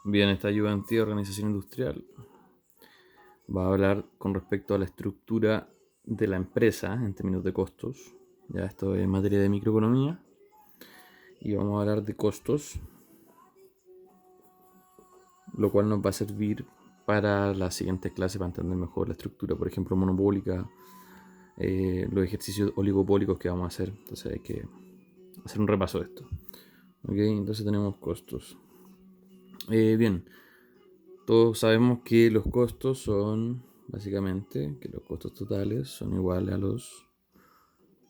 Bien, esta ayudante de organización industrial va a hablar con respecto a la estructura de la empresa en términos de costos. Ya esto es materia de microeconomía y vamos a hablar de costos, lo cual nos va a servir para las siguientes clases para entender mejor la estructura, por ejemplo, monopólica, los ejercicios oligopólicos que vamos a hacer. Entonces hay que hacer un repaso de esto. Ok, entonces tenemos costos. Bien, todos sabemos que los costos son, básicamente, que los costos totales son iguales a los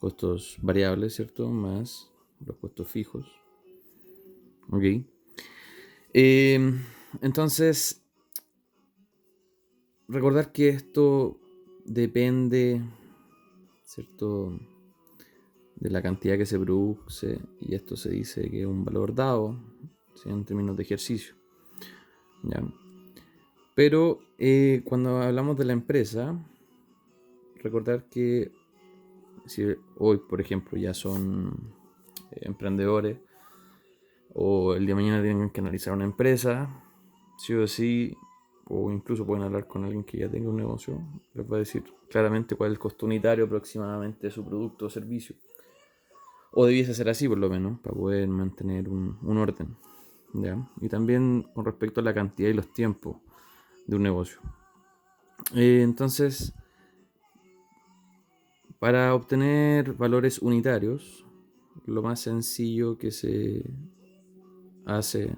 costos variables, ¿cierto? Más los costos fijos. Ok. Entonces, recordar que esto depende, ¿cierto? De la cantidad que se produce, y esto se dice que es un valor dado, ¿sí? En términos de ejercicio. ¿Ya? Pero cuando hablamos de la empresa, recordar que si hoy, por ejemplo, ya son emprendedores o el día de mañana tienen que analizar una empresa, sí o sí, o incluso pueden hablar con alguien que ya tenga un negocio, les va a decir claramente cuál es el costo unitario aproximadamente de su producto o servicio. O debiese ser así por lo menos, para poder mantener un orden. ¿Ya? Y también con respecto a la cantidad y los tiempos de un negocio. Entonces, para obtener valores unitarios, lo más sencillo que se hace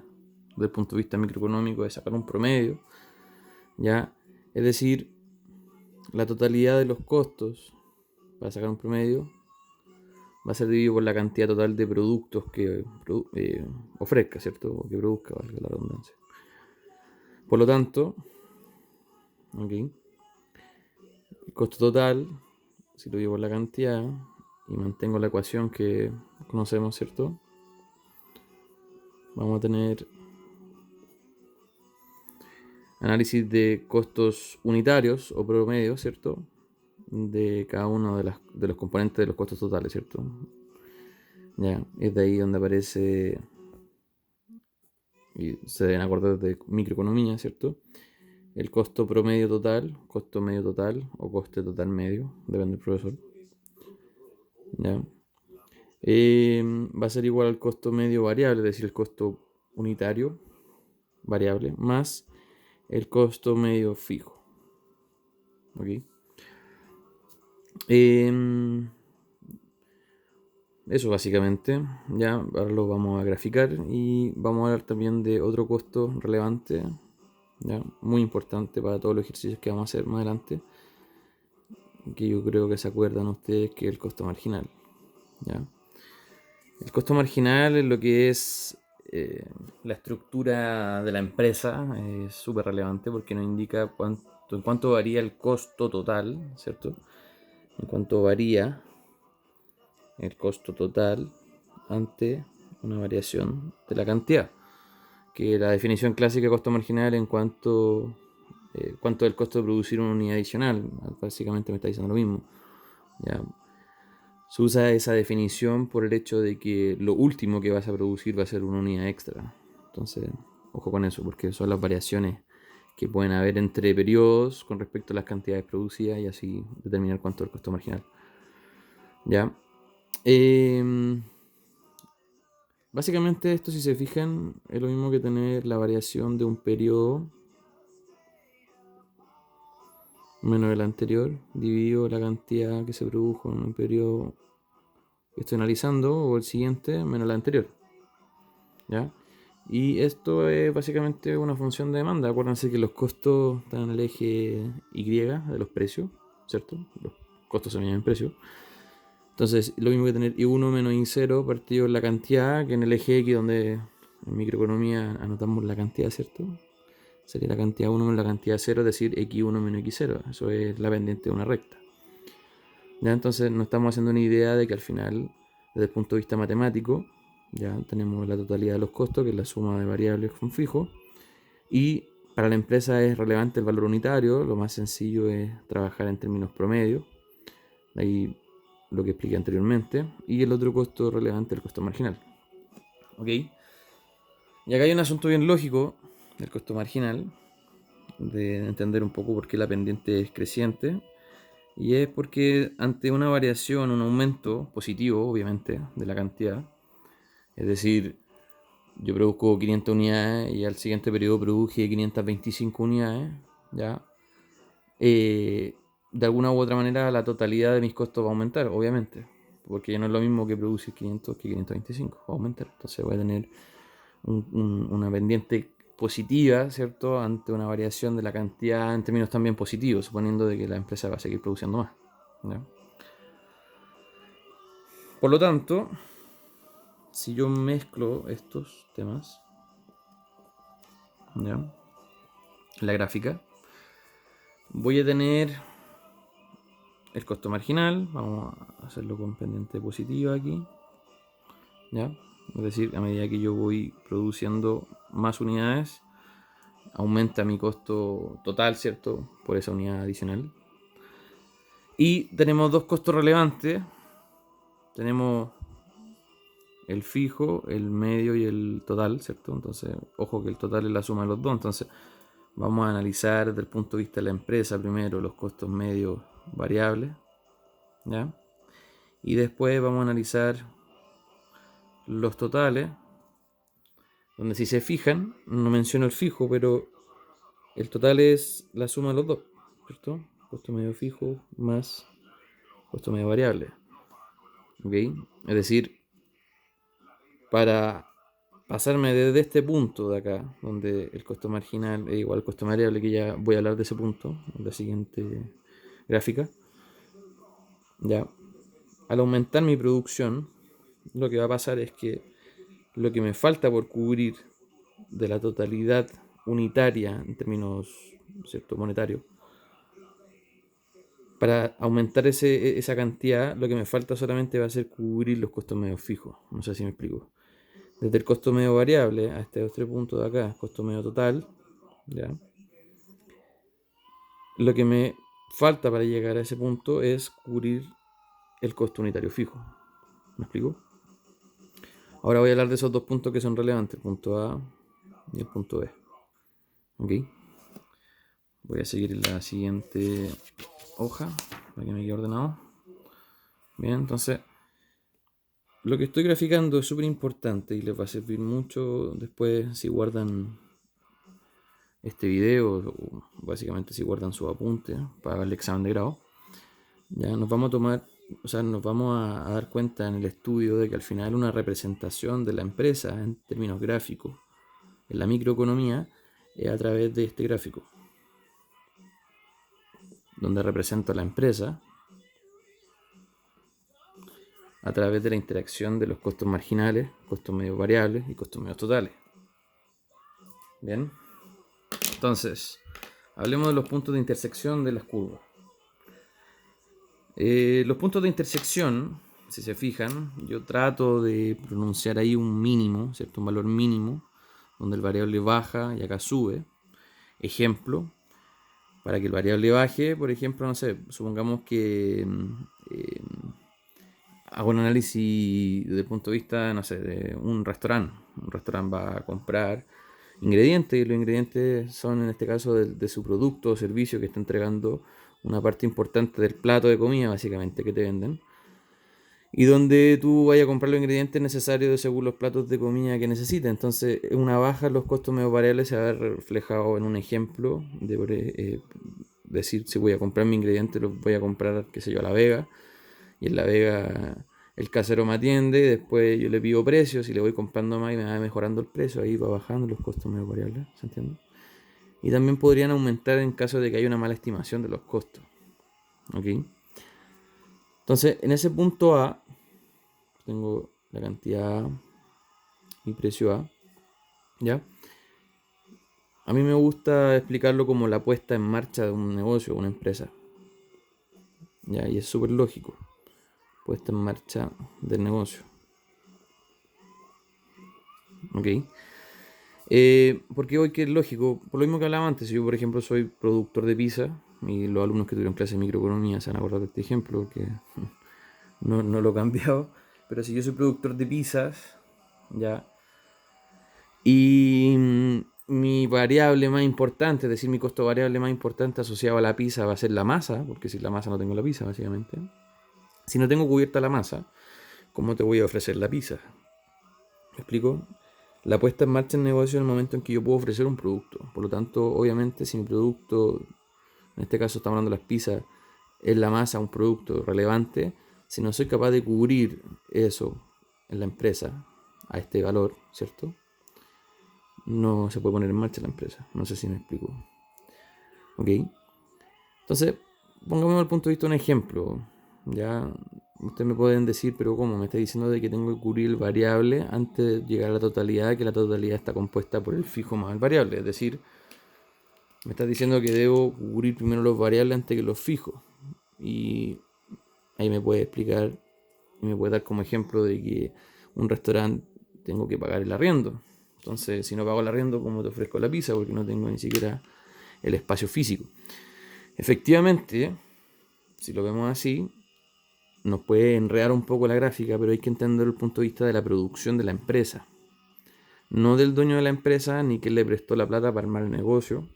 desde el punto de vista microeconómico es sacar un promedio, ¿ya? Es decir, la totalidad de los costos para sacar un promedio va a ser dividido por la cantidad total de productos que ofrezca, ¿cierto? O que produzca, valga la redundancia. Por lo tanto, okay, el costo total, si lo divido por la cantidad y mantengo la ecuación que conocemos, ¿cierto? Vamos a tener análisis de costos unitarios o promedios, ¿cierto? De cada uno de los componentes de los costos totales, ¿cierto? Ya, es de ahí donde aparece, y se deben acordar de microeconomía, ¿cierto? El costo promedio total, costo medio total o coste total medio, depende del profesor. ¿Ya? Va a ser igual al costo medio variable, es decir, el costo unitario variable más el costo medio fijo. ¿Ok? Eso básicamente, ya ahora lo vamos a graficar y vamos a hablar también de otro costo relevante, ya muy importante para todos los ejercicios que vamos a hacer más adelante, que yo creo que se acuerdan ustedes, que es el costo marginal. ¿Ya? El costo marginal es lo que es la estructura de la empresa, es súper relevante porque nos indica en cuánto varía el costo total, ¿cierto? En cuánto varía el costo total ante una variación de la cantidad. Que la definición clásica de costo marginal en cuanto cuánto es el costo de producir una unidad adicional. Básicamente me está diciendo lo mismo. ¿Ya? Se usa esa definición por el hecho de que lo último que vas a producir va a ser una unidad extra. Entonces, ojo con eso, porque son las variaciones que pueden haber entre periodos con respecto a las cantidades producidas y así determinar cuánto es el costo marginal. ¿Ya? Básicamente esto, si se fijan, es lo mismo que tener la variación de un periodo menos el anterior, dividido la cantidad que se produjo en un periodo que estoy analizando, o el siguiente, menos el anterior. ¿Ya? Y esto es básicamente una función de demanda. Acuérdense que los costos están en el eje Y de los precios, ¿cierto? Los costos se miden en precio. Entonces, lo mismo que tener I1 menos I0 partido en la cantidad, que en el eje X, donde en microeconomía anotamos la cantidad, ¿cierto? Sería la cantidad 1 menos la cantidad 0, es decir, X1 menos X0. Eso es la pendiente de una recta. ¿Ya? Entonces, nos estamos haciendo una idea de que al final, desde el punto de vista matemático, ya tenemos la totalidad de los costos, que es la suma de variables con fijo. Y para la empresa es relevante el valor unitario. Lo más sencillo es trabajar en términos promedio. De ahí lo que expliqué anteriormente. Y el otro costo relevante es el costo marginal. ¿Ok? Y acá hay un asunto bien lógico, del costo marginal, de entender un poco por qué la pendiente es creciente. Y es porque ante una variación, un aumento positivo, obviamente, de la cantidad, es decir, yo produzco 500 unidades y al siguiente periodo produje 525 unidades, ¿ya? De alguna u otra manera la totalidad de mis costos va a aumentar, obviamente, porque ya no es lo mismo que producir 500 que 525, va a aumentar. Entonces voy a tener una pendiente positiva, ¿cierto? Ante una variación de la cantidad en términos también positivos, suponiendo de que la empresa va a seguir produciendo más, ¿ya? Por lo tanto, si yo mezclo estos temas, ¿ya? La gráfica, voy a tener el costo marginal, vamos a hacerlo con pendiente positiva aquí, ¿ya? Es decir, a medida que yo voy produciendo más unidades, aumenta mi costo total, ¿cierto? Por esa unidad adicional. Y tenemos dos costos relevantes. Tenemos el fijo, el medio y el total, ¿cierto? Entonces, ojo que el total es la suma de los dos. Entonces, vamos a analizar desde el punto de vista de la empresa primero los costos medios variables, ¿ya? Y después vamos a analizar los totales, donde si se fijan, no menciono el fijo, pero el total es la suma de los dos, ¿cierto? Costo medio fijo más costo medio variable, ¿ok? Es decir, para pasarme desde este punto de acá, donde el costo marginal es igual al costo variable, que ya voy a hablar de ese punto en la siguiente gráfica, ya, al aumentar mi producción, lo que va a pasar es que lo que me falta por cubrir de la totalidad unitaria en términos, ¿cierto?, monetarios, para aumentar esa cantidad, lo que me falta solamente va a ser cubrir los costos medios fijos. No sé si me explico. Desde el costo medio variable a este otro punto de acá, costo medio total, ¿ya? Lo que me falta para llegar a ese punto es cubrir el costo unitario fijo. ¿Me explico? Ahora voy a hablar de esos dos puntos que son relevantes, el punto A y el punto B. ¿Ok? Voy a seguir en la siguiente hoja para que me quede ordenado. Bien, entonces lo que estoy graficando es súper importante y les va a servir mucho después si guardan este video o básicamente si guardan su apunte para el examen de grado. Ya nos vamos a tomar, o sea, nos vamos a dar cuenta en el estudio de que al final una representación de la empresa en términos gráficos en la microeconomía es a través de este gráfico, donde represento a la empresa a través de la interacción de los costos marginales, costos medios variables y costos medios totales. Bien, entonces, hablemos de los puntos de intersección de las curvas. Los puntos de intersección, si se fijan, yo trato de pronunciar ahí un mínimo, ¿cierto? Un valor mínimo, donde el variable baja y acá sube. Ejemplo, para que el variable baje, por ejemplo, no sé, supongamos que hago un análisis desde el punto de vista, no sé, de un restaurante. Un restaurante va a comprar ingredientes y los ingredientes son en este caso de su producto o servicio que está entregando una parte importante del plato de comida básicamente que te venden y donde tú vayas a comprar los ingredientes necesarios según los platos de comida que necesites. Entonces una baja en los costos medio variables se va a ver reflejado en un ejemplo de decir si voy a comprar mi ingrediente los voy a comprar, qué sé yo, a La Vega, y en La Vega el casero me atiende, después yo le pido precios y le voy comprando más y me va mejorando el precio, ahí va bajando los costos medio variables, ¿se entiende? Y también podrían aumentar en caso de que haya una mala estimación de los costos, ¿ok? Entonces, en ese punto A, tengo la cantidad A y precio A, ¿ya? A mí me gusta explicarlo como la puesta en marcha de un negocio o una empresa, ¿ya? Y es súper lógico, puesta en marcha del negocio, ¿ok? Porque hoy que es lógico, por lo mismo que hablaba antes, si yo por ejemplo soy productor de pizza y los alumnos que tuvieron clase de microeconomía se van a acordar de este ejemplo porque no lo he cambiado, pero si yo soy productor de pizzas, ya, y mi variable más importante, es decir, mi costo variable más importante asociado a la pizza va a ser la masa, porque sin la masa no tengo la pizza, básicamente. Si no tengo cubierta la masa, ¿cómo te voy a ofrecer la pizza? ¿Me explico? La puesta en marcha en negocio es el momento en que yo puedo ofrecer un producto. Por lo tanto, obviamente, si mi producto, en este caso estamos hablando de las pizzas, es la masa un producto relevante, si no soy capaz de cubrir eso en la empresa a este valor, ¿cierto? No se puede poner en marcha la empresa. No sé si me explico. ¿Ok? Entonces, pongamos al punto de vista un ejemplo. Ya, ustedes me pueden decir, pero ¿cómo? Me está diciendo de que tengo que cubrir el variable antes de llegar a la totalidad, que la totalidad está compuesta por el fijo más el variable. Es decir, me estás diciendo que debo cubrir primero los variables antes que los fijos. Y ahí me puede explicar y me puede dar como ejemplo de que un restaurante tengo que pagar el arriendo. Entonces, si no pago el arriendo, ¿cómo te ofrezco la pizza? Porque no tengo ni siquiera el espacio físico. Efectivamente, si lo vemos así, nos puede enredar un poco la gráfica, pero hay que entender el punto de vista de la producción de la empresa. No del dueño de la empresa, ni que le prestó la plata para armar el negocio,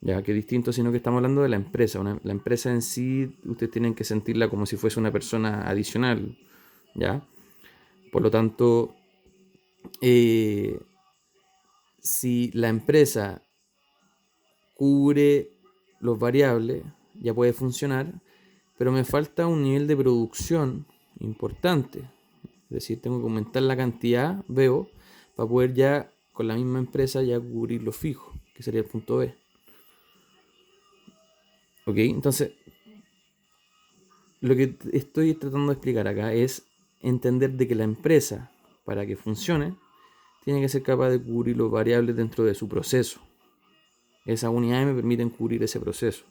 ya que es distinto, sino que estamos hablando de la empresa. La empresa en sí, ustedes tienen que sentirla como si fuese una persona adicional, ¿ya? Por lo tanto, si la empresa cubre los variables, ya puede funcionar, pero me falta un nivel de producción importante. Es decir, tengo que aumentar la cantidad, veo, para poder ya con la misma empresa ya cubrir lo fijo, que sería el punto B. Ok, entonces lo que estoy tratando de explicar acá es entender de que la empresa, para que funcione, tiene que ser capaz de cubrir los variables dentro de su proceso. Esas unidades me permiten cubrir ese proceso.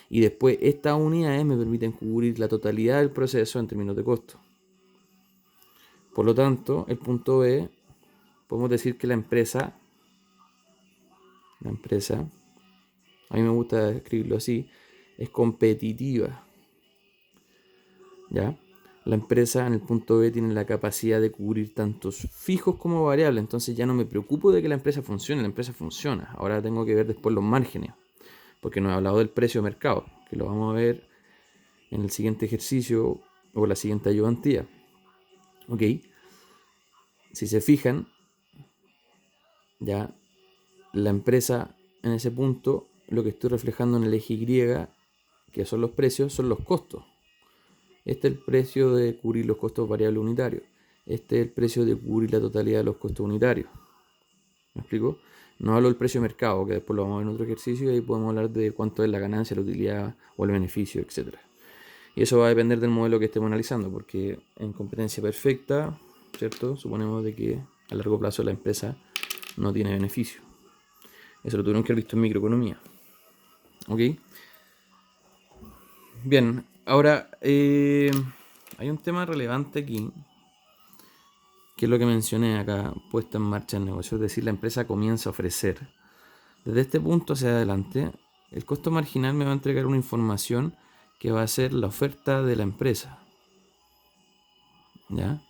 Y después estas unidades me permiten cubrir la totalidad del proceso en términos de costo. Por lo tanto, el punto B, podemos decir que la empresa, a mí me gusta escribirlo así, es competitiva. ¿Ya? La empresa en el punto B tiene la capacidad de cubrir tantos fijos como variables, entonces ya no me preocupo de que la empresa funcione, la empresa funciona. Ahora tengo que ver después los márgenes, porque no he hablado del precio de mercado, que lo vamos a ver en el siguiente ejercicio o la siguiente ayudantía. Ok, si se fijan, ya la empresa en ese punto, lo que estoy reflejando en el eje Y, que son los precios, son los costos. Este es el precio de cubrir los costos variables unitarios. Este es el precio de cubrir la totalidad de los costos unitarios. ¿Me explico? No hablo del precio de mercado, que después lo vamos a ver en otro ejercicio, y ahí podemos hablar de cuánto es la ganancia, la utilidad o el beneficio, etc. Y eso va a depender del modelo que estemos analizando, porque en competencia perfecta, ¿cierto? Suponemos de que a largo plazo la empresa no tiene beneficio. Eso lo tuvieron que haber visto en microeconomía. ¿Ok? Bien, ahora hay un tema relevante aquí, que es lo que mencioné acá, puesta en marcha el negocio, es decir, la empresa comienza a ofrecer. Desde este punto hacia adelante, el costo marginal me va a entregar una información que va a ser la oferta de la empresa, ¿ya?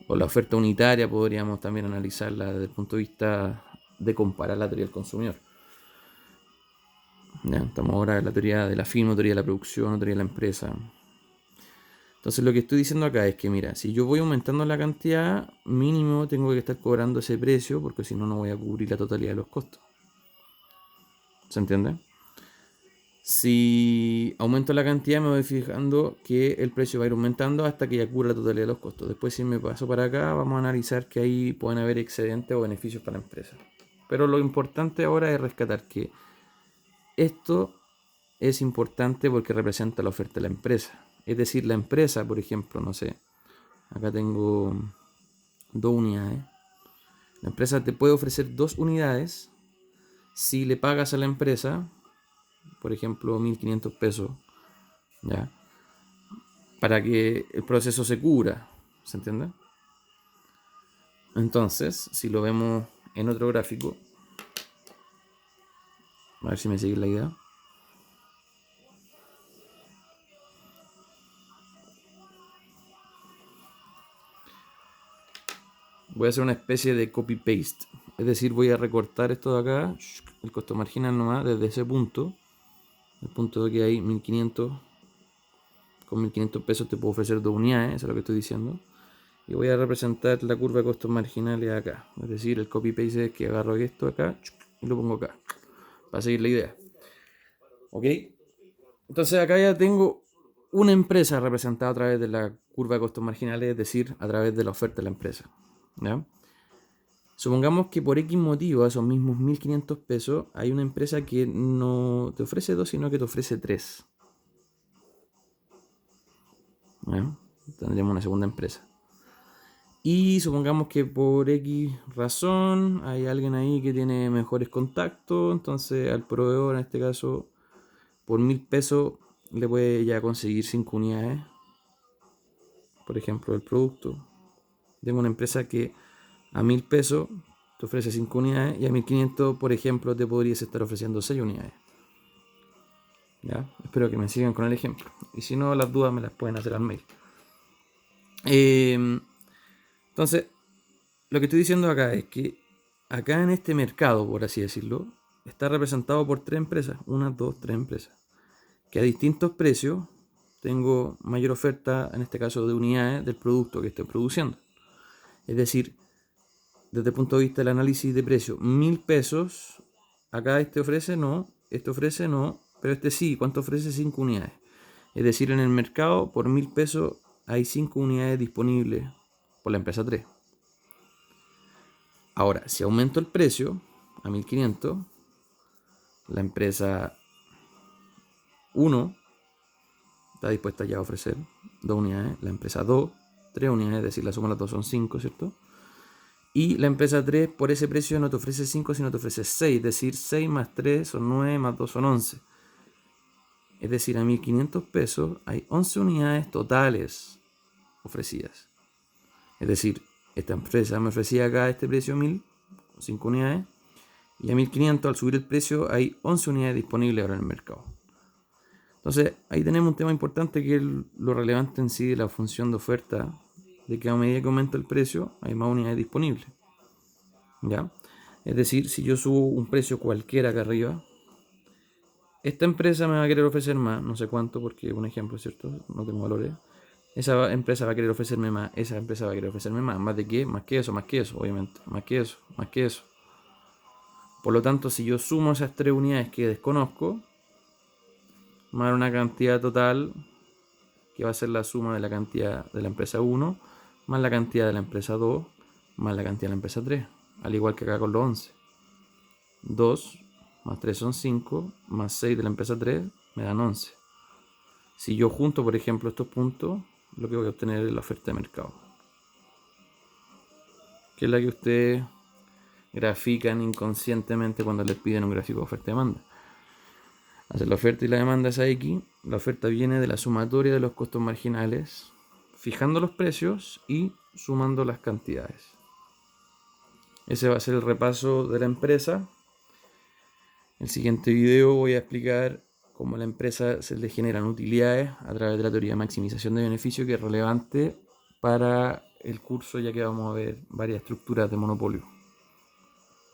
O la oferta unitaria podríamos también analizarla desde el punto de vista de comparar la teoría del consumidor. ¿Ya? Estamos ahora en la teoría de la firma, teoría de la producción, teoría de la empresa. Entonces lo que estoy diciendo acá es que, mira, si yo voy aumentando la cantidad, mínimo tengo que estar cobrando ese precio, porque si no, no voy a cubrir la totalidad de los costos. ¿Se entiende? Si aumento la cantidad, me voy fijando que el precio va a ir aumentando hasta que ya cubra la totalidad de los costos. Después, si me paso para acá, vamos a analizar que ahí pueden haber excedentes o beneficios para la empresa. Pero lo importante ahora es rescatar que esto es importante porque representa la oferta de la empresa. Es decir, la empresa, por ejemplo, no sé, acá tengo 2 unidades. La empresa te puede ofrecer 2 unidades si le pagas a la empresa, por ejemplo, 1.500 pesos, ¿ya? Para que el proceso se cubra, ¿se entiende? Entonces, si lo vemos en otro gráfico, a ver si me sigue la idea. voy a hacer una especie de copy-paste. Es decir, voy a recortar esto de acá, el costo marginal nomás, desde ese punto. El punto de que hay 1500. Con 1500 pesos te puedo ofrecer 2 unidades, eso es lo que estoy diciendo. Y voy a representar la curva de costos marginales acá. Es decir, el copy-paste es que agarro esto acá y lo pongo acá. Para seguir la idea. ¿Ok? Entonces acá ya tengo una empresa representada a través de la curva de costos marginales, es decir, a través de la oferta de la empresa. ¿Ya? Supongamos que por X motivo, a esos mismos 1500 pesos, hay una empresa que no te ofrece 2, sino que te ofrece 3. ¿Ya? Tendremos una segunda empresa. Y supongamos que por X razón hay alguien ahí que tiene mejores contactos, entonces al proveedor, en este caso, por 1000 pesos le puede ya conseguir 5 unidades, por ejemplo, del producto. Tengo una empresa que a 1000 pesos te ofrece 5 unidades y a 1500, por ejemplo, te podrías estar ofreciendo 6 unidades. ¿Ya? Espero que me sigan con el ejemplo. Y si no, las dudas me las pueden hacer al mail. Entonces, lo que estoy diciendo acá es que acá en este mercado, por así decirlo, está representado por 3 empresas, 1, 2, 3 empresas, que a distintos precios tengo mayor oferta, en este caso de unidades del producto que estoy produciendo. Es decir, desde el punto de vista del análisis de precio, 1000 pesos, acá este ofrece no, pero este sí, ¿cuánto ofrece? 5 unidades. Es decir, en el mercado por 1000 pesos hay 5 unidades disponibles por la empresa 3. Ahora, si aumento el precio a 1500, la empresa 1 está dispuesta ya a ofrecer 2 unidades, la empresa 2, 3 unidades, es decir, la suma de las dos son 5, ¿cierto? Y la empresa 3 por ese precio no te ofrece 5, sino te ofrece 6, es decir, 6 más 3 son 9, más 2 son 11. Es decir, a 1500 pesos hay 11 unidades totales ofrecidas. Es decir, esta empresa me ofrecía acá este precio 1000, 5 unidades, y a 1500 al subir el precio hay 11 unidades disponibles ahora en el mercado. Entonces ahí tenemos un tema importante que es lo relevante en sí de la función de oferta, de que a medida que aumenta el precio hay más unidades disponibles. ¿Ya? Es decir, si yo subo un precio cualquiera acá arriba, esta empresa me va a querer ofrecer más, no sé cuánto, porque es un ejemplo, ¿cierto? No tengo valores. Esa empresa va a querer ofrecerme más, esa empresa va a querer ofrecerme más. ¿Más de qué? Más que eso, obviamente. Más que eso, más que eso. Por lo tanto, si yo sumo esas 3 unidades que desconozco, más una cantidad total, que va a ser la suma de la cantidad de la empresa 1, más la cantidad de la empresa 2, más la cantidad de la empresa 3. Al igual que acá con los 11. 2 más 3 son 5, más 6 de la empresa 3 me dan 11. Si yo junto, por ejemplo, estos puntos, lo que voy a obtener es la oferta de mercado, que es la que ustedes grafican inconscientemente cuando les piden un gráfico de oferta-demanda. Hacer la oferta y la demanda es X. La oferta viene de la sumatoria de los costos marginales, fijando los precios y sumando las cantidades. Ese va a ser el repaso de la empresa. En el siguiente video voy a explicar cómo a la empresa se le generan utilidades a través de la teoría de maximización de beneficio, que es relevante para el curso, ya que vamos a ver varias estructuras de monopolio.